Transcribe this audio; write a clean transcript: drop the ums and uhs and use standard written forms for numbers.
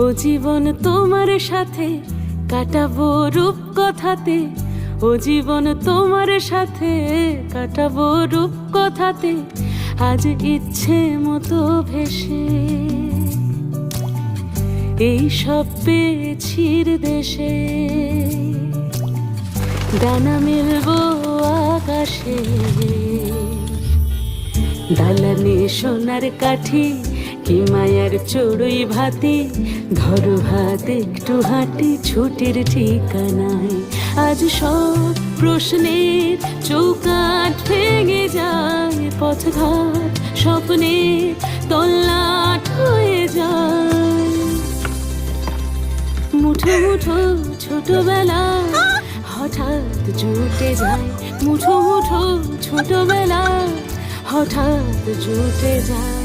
ও জীবন তোমার সাথে কাটাবো রূপ কথাতে, ও জীবন তোমার সাথে কাটাবো রূপ কথাতে, আজ ইচ্ছে মতো ভেসে এই সব পেয়েছির দেশে। ডানা মেলবো আকাশে, দালানে সোনার কাঠি, কি মায়ার চড়ুই ভাতি, ধরো হাত একটু হাঁটি ছুটির ঠিকানায়। আজ সব প্রশ্নের চৌকাঠ ভেঙে যায়, পথঘাট স্বপ্নে তল্লাট হয়ে যায়। মুঠো মুঠো ছোটবেলা হঠাৎ জুটে যায়, মুঠো মুঠো ছোটবেলা হঠাৎ জুটে যায়।